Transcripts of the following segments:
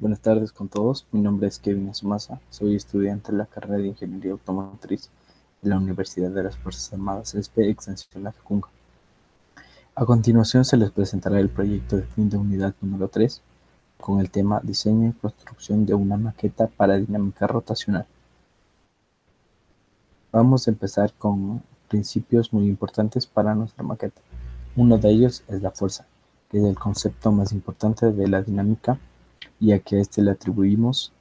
Buenas tardes con todos, mi nombre es Kevin Azumasa, soy estudiante de la carrera de Ingeniería Automotriz de la Universidad de las Fuerzas Armadas ESPE Extensión La Fecunga. A continuación se les presentará el proyecto de fin de unidad número 3 con el tema Diseño y construcción de una maqueta para dinámica rotacional. Vamos a empezar con principios muy importantes para nuestra maqueta. Uno de ellos es la fuerza, que es el concepto más importante de la dinámica y a que a este le atribuimos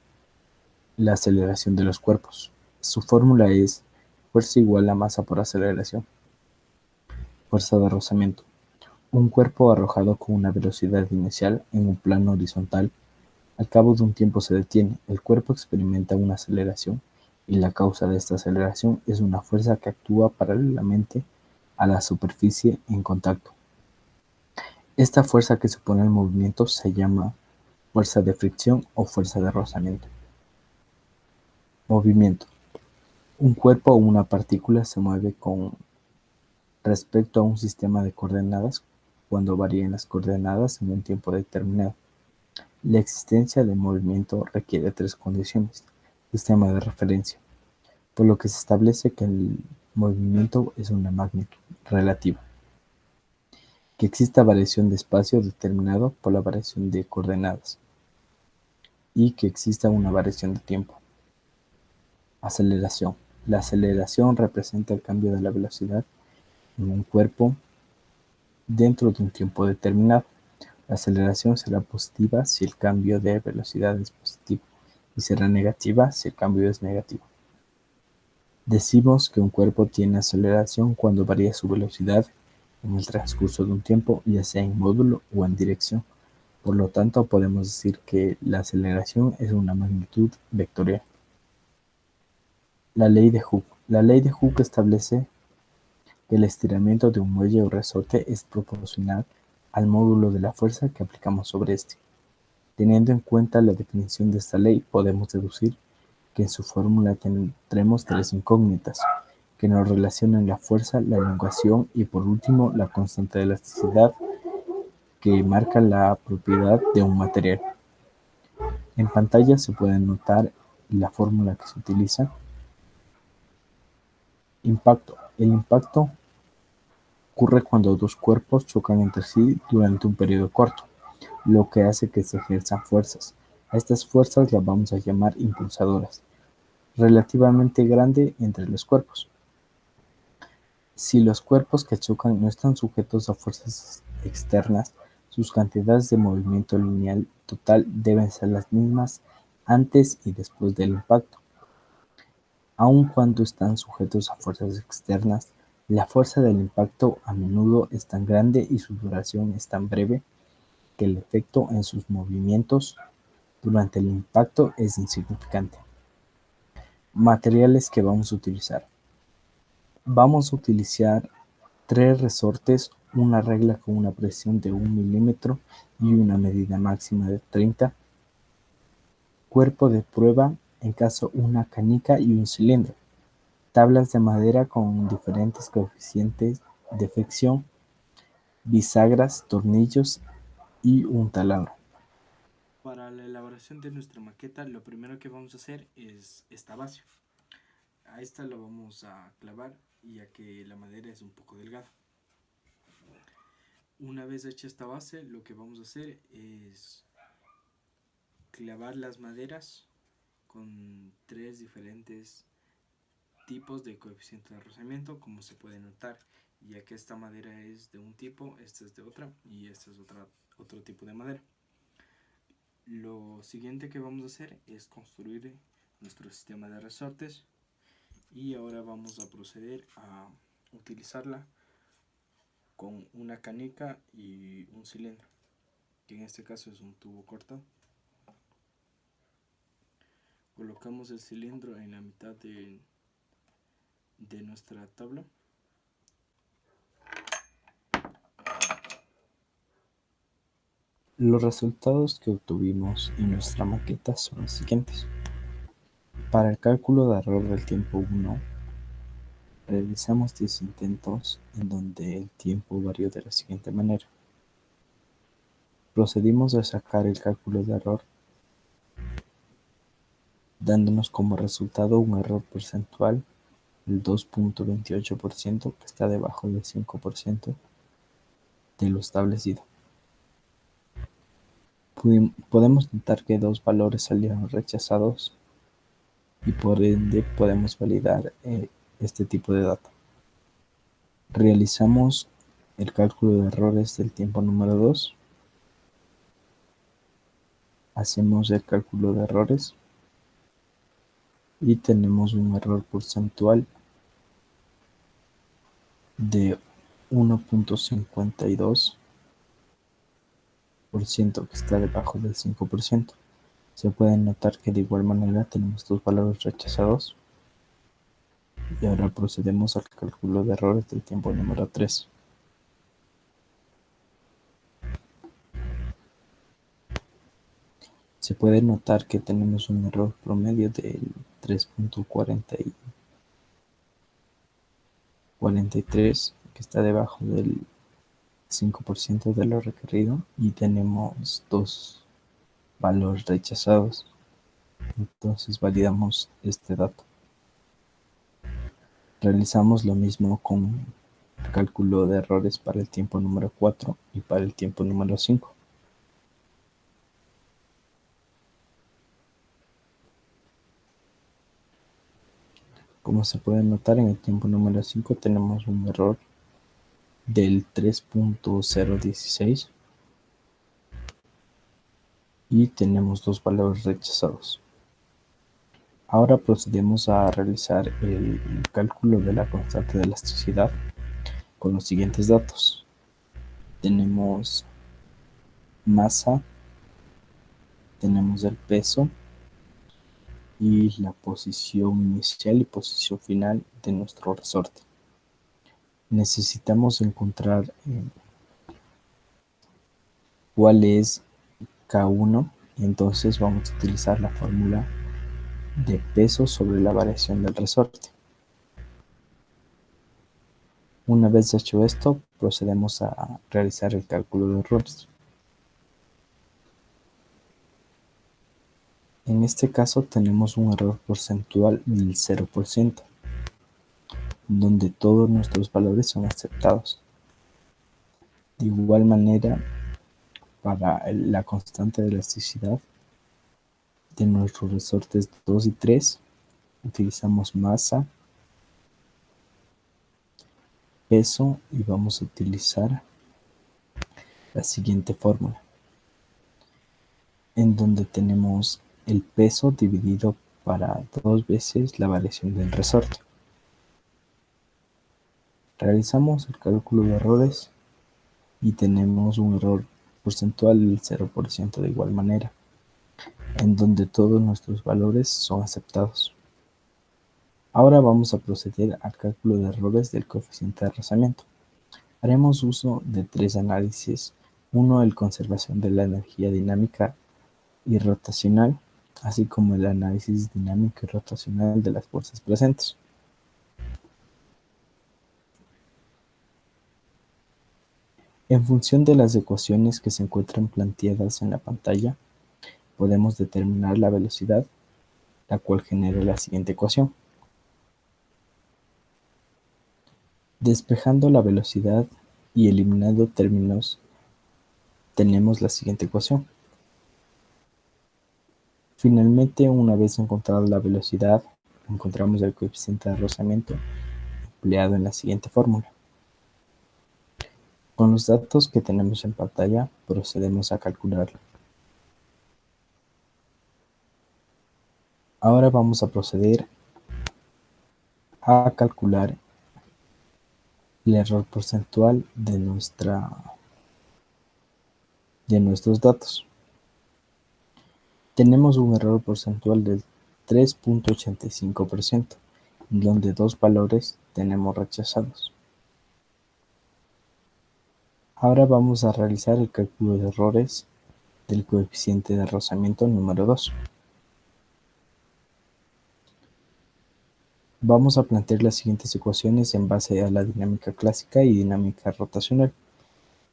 la aceleración de los cuerpos. Su fórmula es fuerza igual a masa por aceleración. Fuerza de rozamiento. Un cuerpo arrojado con una velocidad inicial en un plano horizontal, al cabo de un tiempo se detiene. El cuerpo experimenta una aceleración y la causa de esta aceleración es una fuerza que actúa paralelamente a la superficie en contacto. Esta fuerza que supone el movimiento se llama fuerza de fricción o fuerza de rozamiento. Movimiento. Un cuerpo o una partícula se mueve con respecto a un sistema de coordenadas cuando varían las coordenadas en un tiempo determinado. La existencia de movimiento requiere tres condiciones: sistema de referencia, por lo que se establece que el movimiento es una magnitud relativa, que exista variación de espacio determinado por la variación de coordenadas y que exista una variación de tiempo. Aceleración. La aceleración representa el cambio de la velocidad en un cuerpo dentro de un tiempo determinado. La aceleración será positiva si el cambio de velocidad es positivo y será negativa si el cambio es negativo. Decimos que un cuerpo tiene aceleración cuando varía su velocidad en el transcurso de un tiempo, ya sea en módulo o en dirección. Por lo tanto, podemos decir que la aceleración es una magnitud vectorial. La ley de Hooke. La ley de Hooke establece que el estiramiento de un muelle o resorte es proporcional al módulo de la fuerza que aplicamos sobre este. Teniendo en cuenta la definición de esta ley, podemos deducir que en su fórmula tendremos tres incógnitas que nos relacionan la fuerza, la elongación y por último la constante de elasticidad que marca la propiedad de un material. En pantalla se puede notar la fórmula que se utiliza. Impacto. El impacto ocurre cuando dos cuerpos chocan entre sí durante un periodo corto, lo que hace que se ejerzan fuerzas. A estas fuerzas las vamos a llamar impulsadoras, relativamente grande entre los cuerpos. Si los cuerpos que chocan no están sujetos a fuerzas externas, sus cantidades de movimiento lineal total deben ser las mismas antes y después del impacto. Aun cuando están sujetos a fuerzas externas, la fuerza del impacto a menudo es tan grande y su duración es tan breve que el efecto en sus movimientos durante el impacto es insignificante. Materiales que vamos a utilizar. Vamos a utilizar tres resortes, una regla con una presión de 1 milímetro y una medida máxima de 30. Cuerpo de prueba, en caso una canica y un cilindro. Tablas de madera con diferentes coeficientes de fricción, bisagras, tornillos y un taladro. Para la elaboración de nuestra maqueta, lo primero que vamos a hacer es esta base. A esta la vamos a clavar ya que la madera es un poco delgada. Una vez hecha esta base, lo que vamos a hacer es clavar las maderas con tres diferentes tipos de coeficiente de rozamiento, como se puede notar, ya que esta madera es de un tipo, esta es de otra y esta es otro tipo de madera. Lo siguiente que vamos a hacer es construir nuestro sistema de resortes y ahora vamos a proceder a utilizarla con una canica y un cilindro, que en este caso es un tubo cortado. Colocamos el cilindro en la mitad de nuestra tabla. Los resultados que obtuvimos en nuestra maqueta son los siguientes. Para el cálculo de error del tiempo 1, realizamos 10 intentos en donde el tiempo varió de la siguiente manera. Procedimos a sacar el cálculo de error dándonos como resultado un error porcentual del 2.28%, que está debajo del 5% de lo establecido. Podemos notar que dos valores salieron rechazados y por ende podemos validar este tipo de dato. Realizamos el cálculo de errores del tiempo número 2. Hacemos el cálculo de errores y tenemos un error porcentual de 1.52%, que está debajo del 5%. Se puede notar que de igual manera tenemos dos valores rechazados. Y ahora procedemos al cálculo de errores del tiempo número 3. Se puede notar que tenemos un error promedio del 3.43, que está debajo del 5% de lo requerido, y tenemos dos valores rechazados. Entonces validamos este dato. Realizamos lo mismo con el cálculo de errores para el tiempo número 4 y para el tiempo número 5. Como se puede notar, en el tiempo número 5 tenemos un error del 3.016 y tenemos dos valores rechazados. Ahora procedemos a realizar el cálculo de la constante de elasticidad con los siguientes datos. Tenemos masa, tenemos el peso y la posición inicial y posición final de nuestro resorte. Necesitamos encontrar cuál es K1, entonces vamos a utilizar la fórmula de peso sobre la variación del resorte. Una vez hecho esto, procedemos a realizar el cálculo de errores. En este caso tenemos un error porcentual del 0%, donde todos nuestros valores son aceptados. De igual manera, para la constante de elasticidad de nuestros resortes 2 y 3, utilizamos masa, peso y vamos a utilizar la siguiente fórmula, en donde tenemos el peso dividido para 2 veces la variación del resorte. Realizamos el cálculo de errores y tenemos un error porcentual del 0% de igual manera, en donde todos nuestros valores son aceptados. Ahora vamos a proceder al cálculo de errores del coeficiente de rozamiento. Haremos uso de tres análisis: uno, el conservación de la energía dinámica y rotacional, así como el análisis dinámico y rotacional de las fuerzas presentes. En función de las ecuaciones que se encuentran planteadas en la pantalla, podemos determinar la velocidad, la cual genera la siguiente ecuación. Despejando la velocidad y eliminando términos, tenemos la siguiente ecuación. Finalmente, una vez encontrada la velocidad, encontramos el coeficiente de rozamiento empleado en la siguiente fórmula. Con los datos que tenemos en pantalla, procedemos a calcularlo. Ahora vamos a proceder a calcular el error porcentual de nuestros datos. Tenemos un error porcentual del 3.85%, en donde dos valores tenemos rechazados. Ahora vamos a realizar el cálculo de errores del coeficiente de rozamiento número 2. Vamos a plantear las siguientes ecuaciones en base a la dinámica clásica y dinámica rotacional.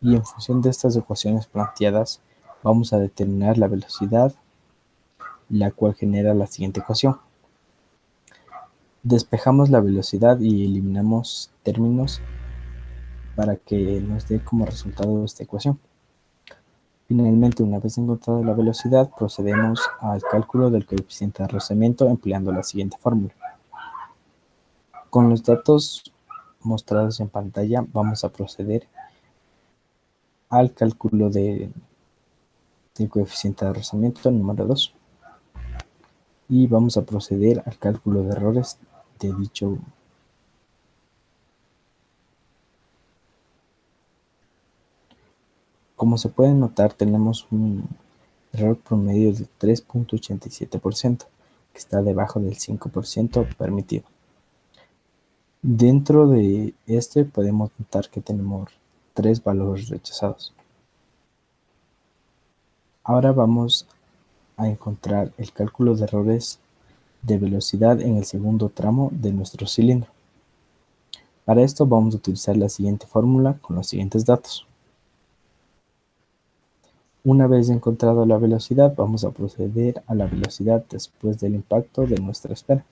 Y en función de estas ecuaciones planteadas, vamos a determinar la velocidad, la cual genera la siguiente ecuación. Despejamos la velocidad y eliminamos términos para que nos dé como resultado esta ecuación. Finalmente, una vez encontrada la velocidad, procedemos al cálculo del coeficiente de rozamiento empleando la siguiente fórmula. Con los datos mostrados en pantalla, vamos a proceder al cálculo del coeficiente de rozamiento número 2 y vamos a proceder al cálculo de errores de dicho. Como se puede notar, tenemos un error promedio de 3.87%, que está debajo del 5% permitido. Dentro de este podemos notar que tenemos 3 valores rechazados. Ahora vamos a encontrar el cálculo de errores de velocidad en el segundo tramo de nuestro cilindro. Para esto vamos a utilizar la siguiente fórmula con los siguientes datos. Una vez encontrado la velocidad, vamos a proceder a la velocidad después del impacto de nuestra esfera.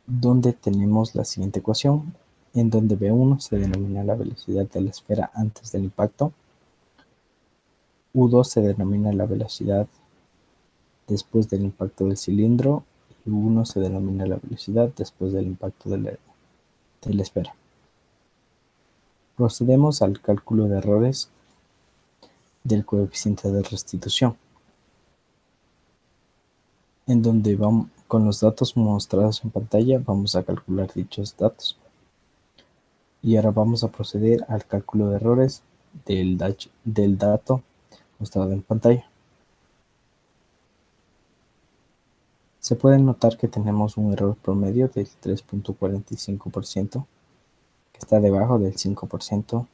Donde tenemos la siguiente ecuación, en donde V1 se denomina la velocidad de la esfera antes del impacto, U2 se denomina la velocidad después del impacto del cilindro y U1 se denomina la velocidad después del impacto de la esfera. Procedemos al cálculo de errores del coeficiente de restitución, en donde vamos, con los datos mostrados en pantalla, vamos a calcular dichos datos. Y ahora vamos a proceder al cálculo de errores del dato mostrado en pantalla. Se puede notar que tenemos un error promedio del 3.45%, que está debajo del 5%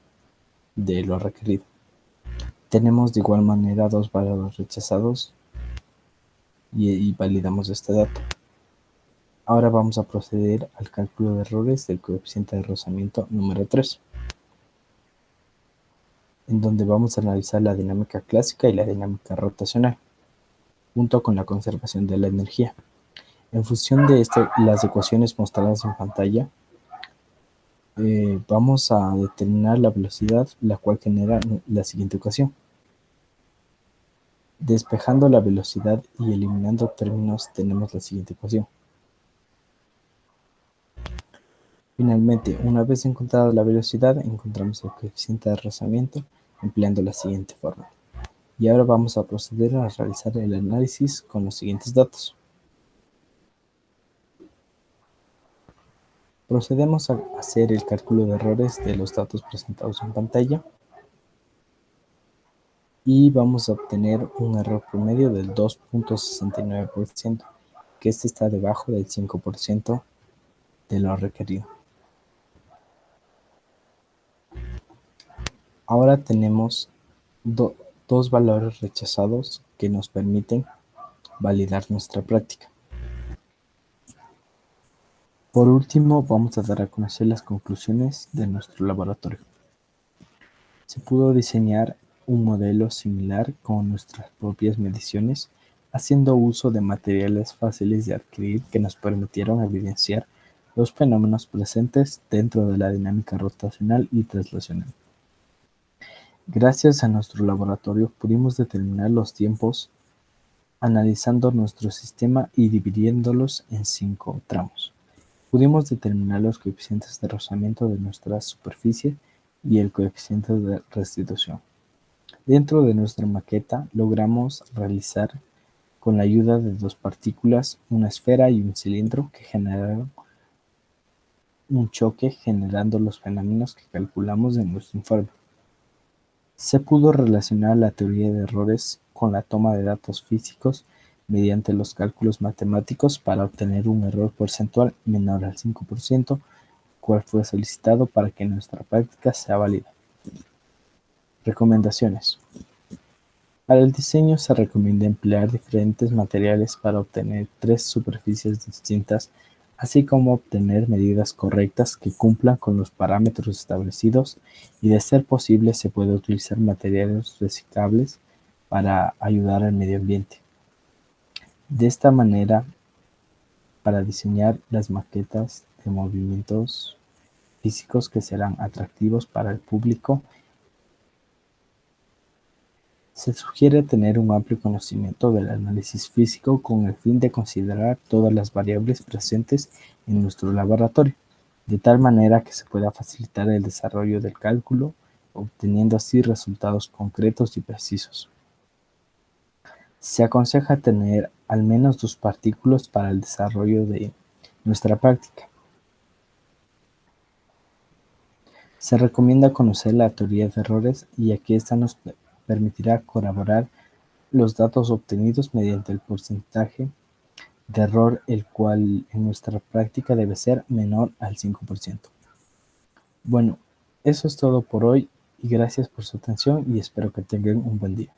de lo requerido. Tenemos de igual manera 2 valores rechazados y validamos este dato. Ahora vamos a proceder al cálculo de errores del coeficiente de rozamiento número 3, en donde vamos a analizar la dinámica clásica y la dinámica rotacional, junto con la conservación de la energía. En función de las ecuaciones mostradas en pantalla, vamos a determinar la velocidad, la cual genera la siguiente ecuación. Despejando la velocidad y eliminando términos, tenemos la siguiente ecuación. Finalmente, una vez encontrada la velocidad, encontramos el coeficiente de rozamiento empleando la siguiente fórmula. Y ahora vamos a proceder a realizar el análisis con los siguientes datos. Procedemos a hacer el cálculo de errores de los datos presentados en pantalla y vamos a obtener un error promedio del 2.69%, que este está debajo del 5% de lo requerido. Ahora tenemos dos valores rechazados que nos permiten validar nuestra práctica. Por último, vamos a dar a conocer las conclusiones de nuestro laboratorio. Se pudo diseñar un modelo similar con nuestras propias mediciones, haciendo uso de materiales fáciles de adquirir que nos permitieron evidenciar los fenómenos presentes dentro de la dinámica rotacional y traslacional. Gracias a nuestro laboratorio pudimos determinar los tiempos analizando nuestro sistema y dividiéndolos en 5 tramos. Pudimos determinar los coeficientes de rozamiento de nuestra superficie y el coeficiente de restitución. Dentro de nuestra maqueta logramos realizar, con la ayuda de dos partículas, una esfera y un cilindro que generaron un choque generando los fenómenos que calculamos en nuestro informe. Se pudo relacionar la teoría de errores con la toma de datos físicos mediante los cálculos matemáticos para obtener un error porcentual menor al 5%, cual fue solicitado para que nuestra práctica sea válida. Recomendaciones. Para el diseño se recomienda emplear diferentes materiales para obtener 3 superficies distintas así como obtener medidas correctas que cumplan con los parámetros establecidos y, de ser posible, se puede utilizar materiales reciclables para ayudar al medio ambiente. De esta manera, para diseñar las maquetas de movimientos físicos que serán atractivos para el público, se sugiere tener un amplio conocimiento del análisis físico con el fin de considerar todas las variables presentes en nuestro laboratorio, de tal manera que se pueda facilitar el desarrollo del cálculo, obteniendo así resultados concretos y precisos. Se aconseja tener al menos 2 partículas para el desarrollo de nuestra práctica. Se recomienda conocer la teoría de errores, y aquí esta nos permitirá corroborar los datos obtenidos mediante el porcentaje de error, el cual en nuestra práctica debe ser menor al 5%. Bueno, eso es todo por hoy y gracias por su atención y espero que tengan un buen día.